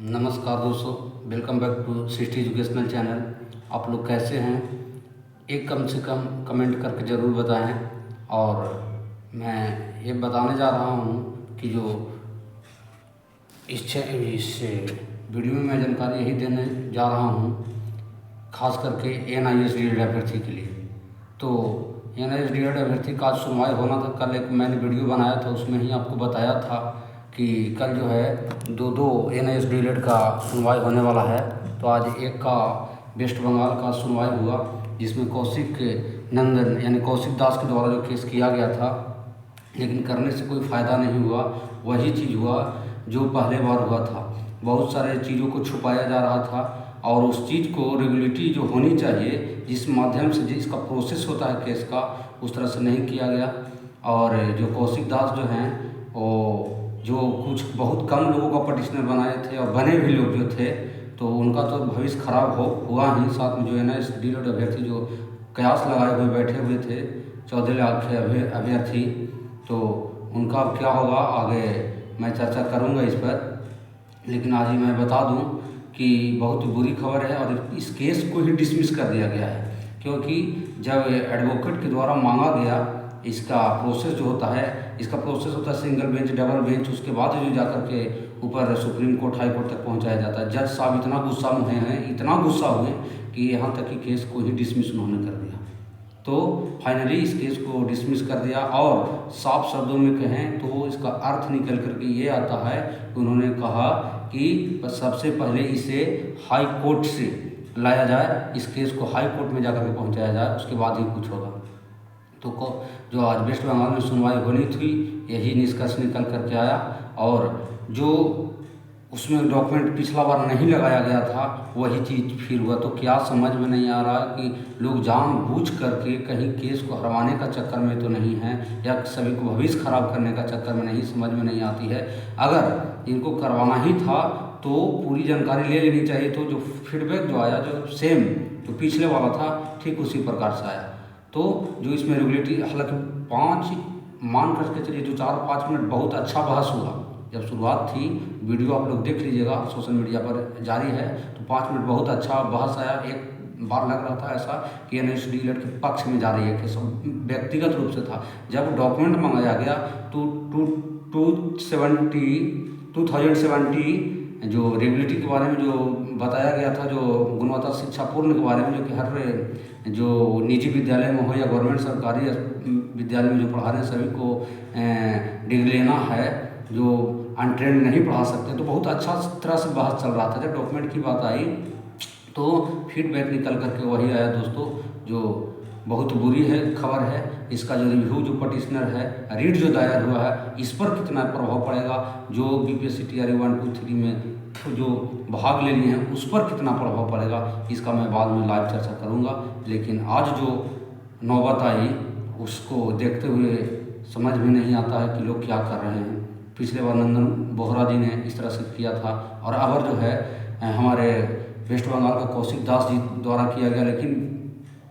नमस्कार दोस्तों, welcome back to city educational channel. आप लोग कैसे हैं? एक कम से कम कमेंट करके ज़रूर बताएं। और मैं ये बताने जा रहा हूँ कि जो इस वीडियो में मैं जानकारी यही देने जा रहा हूँ, खास करके NIS DED अभ्यर्थी के लिए। तो NIS DED अभ्यर्थी का आज सुनवाई होना था। कल एक मैंने वीडियो बनाया था, उसमें ही आपको बताया था कि कल जो है दो NIS DED का सुनवाई होने वाला है। तो आज एक का वेस्ट बंगाल का सुनवाई हुआ, जिसमें कौशिक नंदन यानी कौशिक दास के द्वारा जो केस किया गया था, लेकिन करने से कोई फ़ायदा नहीं हुआ। वही चीज़ हुआ जो पहले बार हुआ था। बहुत सारे चीज़ों को छुपाया जा रहा था और उस चीज़ को रेगुलेटरी जो होनी चाहिए, जिस माध्यम से जिसका प्रोसेस होता है केस का, उस तरह से नहीं किया गया। और जो कौशिक दास जो हैं, वो जो कुछ बहुत कम लोगों का पटिशनर बनाए थे और बने भी लोग जो थे, तो उनका तो भविष्य खराब हुआ ही। साथ में जो NIS DED अभ्यर्थी जो कयास लगाए हुए बैठे हुए थे 14 लाख के अभ्यर्थी, तो उनका अब क्या होगा आगे मैं चर्चा करूंगा इस पर। लेकिन आज ही मैं बता दूं कि बहुत बुरी खबर है और इस केस को ही डिसमिस कर दिया गया है, क्योंकि जब एडवोकेट के द्वारा मांगा गया, इसका प्रोसेस जो होता है, इसका प्रोसेस होता है सिंगल बेंच, डबल बेंच, उसके बाद जो जाकर के ऊपर सुप्रीम कोर्ट, हाई कोर्ट तक पहुंचाया जाता है। जज साहब इतना गुस्सा हुए हैं, इतना गुस्सा हुए कि यहाँ तक कि केस को ही डिसमिस उन्होंने कर दिया। तो फाइनली इस केस को डिसमिस कर दिया। और साफ शब्दों में कहें तो इसका अर्थ निकल करके ये आता है कि उन्होंने कहा कि सबसे पहले इसे हाई कोर्ट से लाया जाए, इस केस को हाई कोर्ट में जाकर के पहुंचाया जाए, उसके बाद ही कुछ होगा। तो जो आज वेस्ट बंगाल में सुनवाई होनी थी, यही निष्कर्ष निकल करके आया। और जो उसमें डॉक्यूमेंट पिछला बार नहीं लगाया गया था, वही चीज़ फिर हुआ। तो क्या समझ में नहीं आ रहा कि लोग जानबूझ करके कहीं केस को हरवाने का चक्कर में तो नहीं है, या सभी को भविष्य खराब करने का चक्कर में नहीं, समझ में नहीं आती है। अगर इनको करवाना ही था तो पूरी जानकारी ले लेनी चाहिए। तो जो फीडबैक जो आया, जो सेम जो पिछले वाला था, ठीक उसी प्रकार से आया। तो जो इसमें रेगुलेटरी, हालांकि 5 मान करके चलिए, जो 4-5 मिनट बहुत अच्छा बहस हुआ। जब शुरुआत थी, वीडियो आप लोग देख लीजिएगा, सोशल मीडिया पर जारी है, तो 5 मिनट बहुत अच्छा बहस आया। एक बार लग रहा था ऐसा कि NIS DED के पक्ष में जा रही है, कि सब व्यक्तिगत रूप से था। जब डॉक्यूमेंट मंगाया गया तो 2070 जो रेगुलेटरी के बारे में जो बताया गया था, जो गुणवत्ता शिक्षा पूर्ण के बारे में, जो कि हर जो निजी विद्यालय में हो या गवर्नमेंट सरकारी विद्यालय में जो पढ़ा रहे हैं सभी को डिग्री लेना है, जो अनट्रेंड नहीं पढ़ा सकते। तो बहुत अच्छा तरह से बहस चल रहा था। जब डॉक्यूमेंट की बात आई तो फीडबैक निकल करके वही आया दोस्तों, जो बहुत बुरी है खबर है। इसका जो रिव्यू, जो पटिशनर है, रीट जो दायर हुआ है, इस पर कितना प्रभाव पड़ेगा, जो BPSC TRE 1, 2, 3 में जो भाग ले लिए हैं, उस पर कितना प्रभाव पड़ेगा, इसका मैं बाद में लाइव चर्चा करूंगा। लेकिन आज जो नौबत आई, उसको देखते हुए समझ में नहीं आता है कि लोग क्या कर रहे हैं। पिछले बार नंदन बोहरा जी ने इस तरह से किया था, और अब जो है हमारे वेस्ट बंगाल का कौशिक दास जी द्वारा किया गया। लेकिन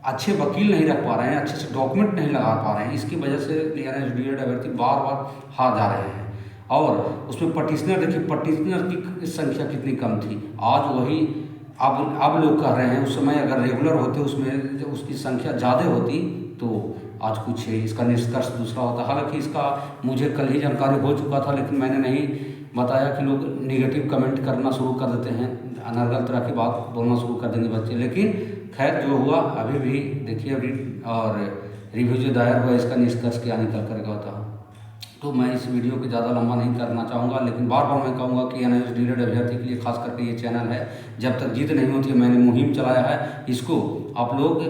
अच्छे वकील नहीं रख पा रहे हैं, अच्छे से डॉक्यूमेंट नहीं लगा पा रहे हैं। इसकी वजह से NIS DED अभ्यर्थी बार बार हार जा रहे हैं। और उसमें पटिशनर देखिए, पटिशनर की संख्या कितनी कम थी, आज वही अब लोग कह रहे हैं। उस समय अगर रेगुलर होते, उसमें उसकी संख्या ज़्यादा होती, तो आज कुछ इसका निष्कर्ष दूसरा होता। हालांकि इसका मुझे कल ही जानकारी हो चुका था, लेकिन मैंने नहीं बताया कि लोग निगेटिव कमेंट करना शुरू कर देते हैं, अनर्गल तरह की बात बोलना शुरू कर देंगे बच्चे। लेकिन खैर जो हुआ, अभी भी देखिए और रिव्यू जो दायर हुआ, इसका निष्कर्ष क्या निकल कर होता। तो मैं इस वीडियो को ज़्यादा लंबा नहीं करना चाहूँगा, लेकिन बार बार मैं कहूँगा कि NIS DED अभ्यर्थी के लिए खास करके ये चैनल है, जब तक जीत नहीं होती है, मैंने मुहिम चलाया है, इसको आप लोग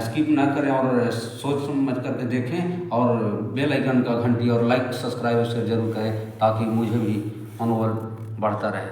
स्किप ना करें और सोच समझ करके देखें, और बेल आइकन का घंटी और लाइक सब्सक्राइब से जरूर करें, ताकि मुझे भी मनोबल बढ़ता रहे।